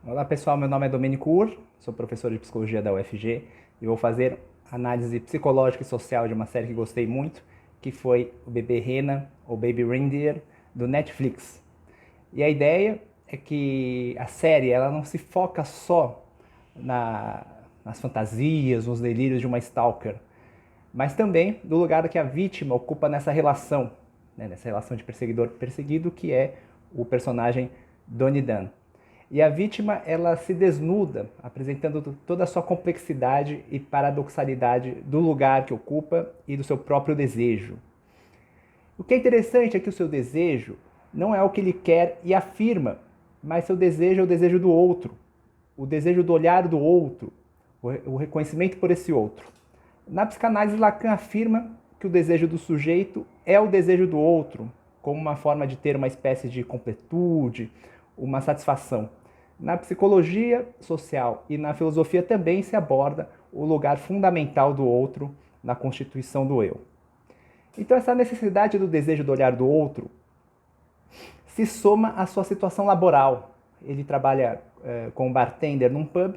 Olá pessoal, meu nome é Domênico Ur, sou professor de psicologia da UFG e vou fazer análise psicológica e social de uma série que gostei muito, que foi o Bebê Rena, ou Baby Reindeer, do Netflix. E a ideia é que a série ela não se foca só nas fantasias, nos delírios de uma stalker, mas também do lugar que a vítima ocupa nessa relação, né, nessa relação de perseguidor-perseguido, que é o personagem Donnie Dunn. E a vítima ela se desnuda, apresentando toda a sua complexidade e paradoxalidade do lugar que ocupa e do seu próprio desejo. O que é interessante é que o seu desejo não é o que ele quer e afirma, mas seu desejo é o desejo do outro, o desejo do olhar do outro, o reconhecimento por esse outro. Na psicanálise, Lacan afirma que o desejo do sujeito é o desejo do outro, como uma forma de ter uma espécie de completude, uma satisfação. Na psicologia social e na filosofia também se aborda o lugar fundamental do outro na constituição do eu. Então essa necessidade do desejo do olhar do outro se soma à sua situação laboral. Ele trabalha como bartender num pub,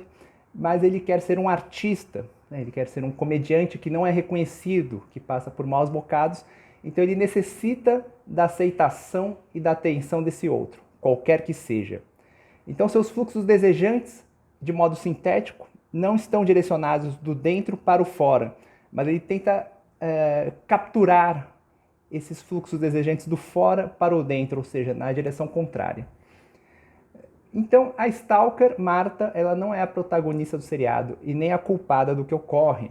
mas ele quer ser um artista, né? Ele quer ser um comediante que não é reconhecido, que passa por maus bocados, então ele necessita da aceitação e da atenção desse outro, qualquer que seja. Então seus fluxos desejantes, de modo sintético, não estão direcionados do dentro para o fora, mas ele tenta capturar esses fluxos desejantes do fora para o dentro, ou seja, na direção contrária. Então, a stalker, Marta, ela não é a protagonista do seriado e nem a culpada do que ocorre,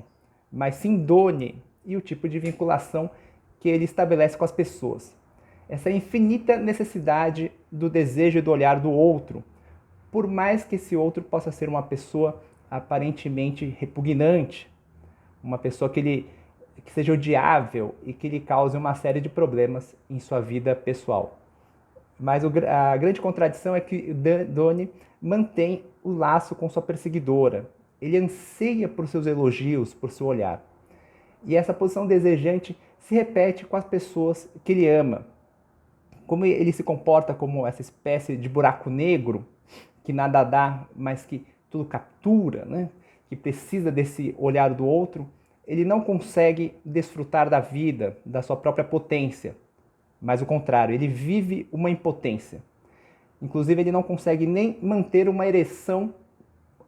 mas sim Donnie e o tipo de vinculação que ele estabelece com as pessoas. Essa infinita necessidade do desejo e do olhar do outro, por mais que esse outro possa ser uma pessoa aparentemente repugnante, uma pessoa que seja odiável e que lhe cause uma série de problemas em sua vida pessoal. Mas a grande contradição é que Donnie mantém o laço com sua perseguidora. Ele anseia por seus elogios, por seu olhar. E essa posição desejante se repete com as pessoas que ele ama. Como ele se comporta como essa espécie de buraco negro, que nada dá, mas que tudo captura, né? Que precisa desse olhar do outro, ele não consegue desfrutar da vida, da sua própria potência. Mas o contrário, ele vive uma impotência. Inclusive, ele não consegue nem manter uma ereção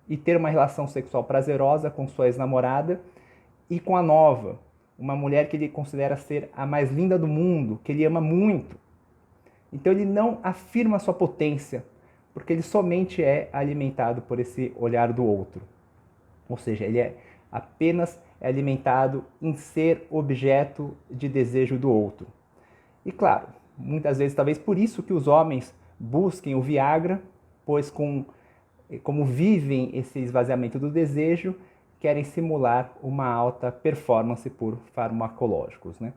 e ter uma relação sexual prazerosa com sua ex-namorada e com a nova, uma mulher que ele considera ser a mais linda do mundo, que ele ama muito. Então ele não afirma sua potência, porque ele somente é alimentado por esse olhar do outro. Ou seja, ele é apenas alimentado em ser objeto de desejo do outro. E claro, muitas vezes talvez por isso que os homens busquem o Viagra, pois como vivem esse esvaziamento do desejo, querem simular uma alta performance por farmacológicos, né?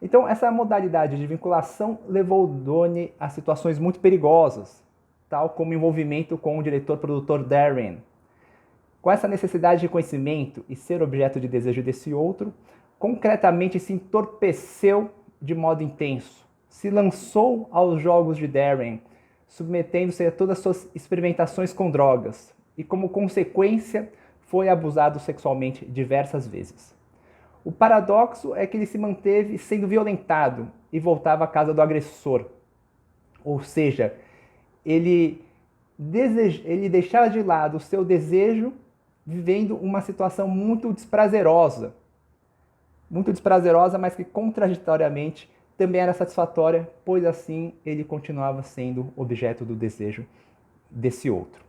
Então essa modalidade de vinculação levou Donnie a situações muito perigosas, tal como o envolvimento com o diretor-produtor Darren. Com essa necessidade de conhecimento e ser objeto de desejo desse outro, concretamente se entorpeceu de modo intenso, se lançou aos jogos de Darren, submetendo-se a todas as suas experimentações com drogas e, como consequência, foi abusado sexualmente diversas vezes. O paradoxo é que ele se manteve sendo violentado e voltava à casa do agressor. Ou seja, ele deixava de lado o seu desejo, vivendo uma situação muito desprazerosa, mas que contraditoriamente também era satisfatória, pois assim ele continuava sendo objeto do desejo desse outro.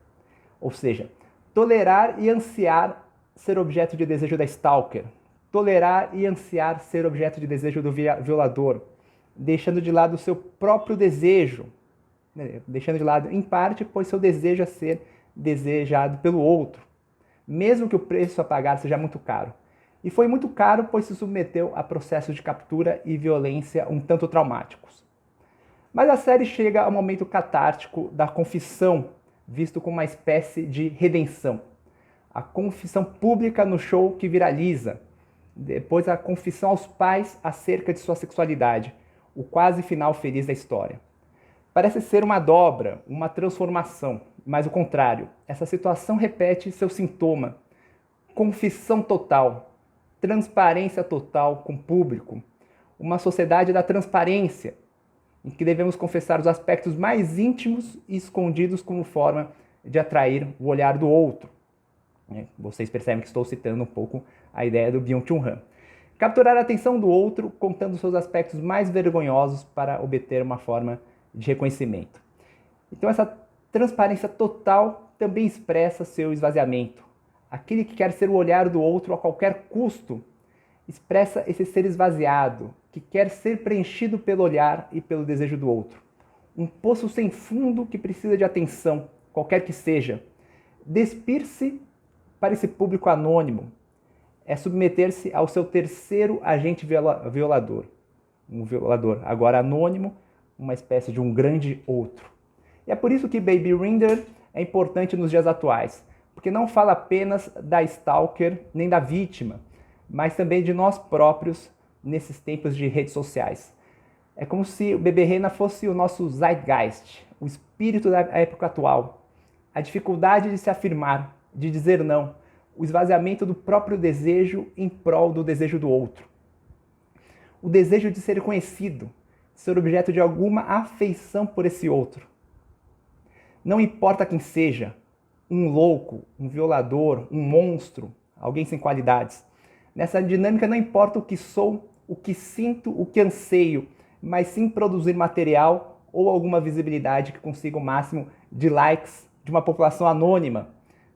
Ou seja, tolerar e ansiar ser objeto de desejo da stalker, tolerar e ansiar ser objeto de desejo do violador, deixando de lado o seu próprio desejo, né? Deixando de lado em parte, pois seu desejo é ser desejado pelo outro, mesmo que o preço a pagar seja muito caro. E foi muito caro, pois se submeteu a processos de captura e violência um tanto traumáticos. Mas a série chega ao momento catártico da confissão, visto como uma espécie de redenção. A confissão pública no show que viraliza, depois a confissão aos pais acerca de sua sexualidade, o quase final feliz da história. Parece ser uma dobra, uma transformação, mas o contrário. Essa situação repete seu sintoma: confissão total, transparência total com o público, uma sociedade da transparência, em que devemos confessar os aspectos mais íntimos e escondidos como forma de atrair o olhar do outro. Vocês percebem que estou citando um pouco a ideia do Byung-Chul Han. Capturar a atenção do outro contando seus aspectos mais vergonhosos para obter uma forma de reconhecimento. Então essa transparência total também expressa seu esvaziamento. Aquele que quer ser o olhar do outro a qualquer custo expressa esse ser esvaziado, que quer ser preenchido pelo olhar e pelo desejo do outro. Um poço sem fundo que precisa de atenção, qualquer que seja. Despir-se para esse público anônimo é submeter-se ao seu terceiro agente violador. Um violador agora anônimo, uma espécie de um grande outro. E é por isso que Baby Rinders é importante nos dias atuais, porque não fala apenas da stalker nem da vítima, mas também de nós próprios nesses tempos de redes sociais. É como se o Bebê Rena fosse o nosso zeitgeist, o espírito da época atual, a dificuldade de se afirmar, de dizer não, o esvaziamento do próprio desejo em prol do desejo do outro. O desejo de ser conhecido, de ser objeto de alguma afeição por esse outro. Não importa quem seja, um louco, um violador, um monstro, alguém sem qualidades. Nessa dinâmica não importa o que sou, o que sinto, o que anseio, mas sim produzir material ou alguma visibilidade que consiga o máximo de likes de uma população anônima,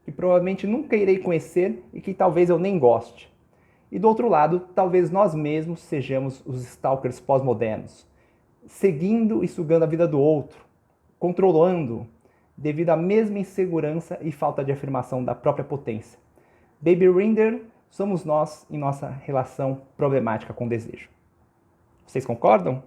que provavelmente nunca irei conhecer e que talvez eu nem goste. E do outro lado, talvez nós mesmos sejamos os stalkers pós-modernos, seguindo e sugando a vida do outro, controlando, devido à mesma insegurança e falta de afirmação da própria potência. Baby Rinders somos nós em nossa relação problemática com o desejo. Vocês concordam?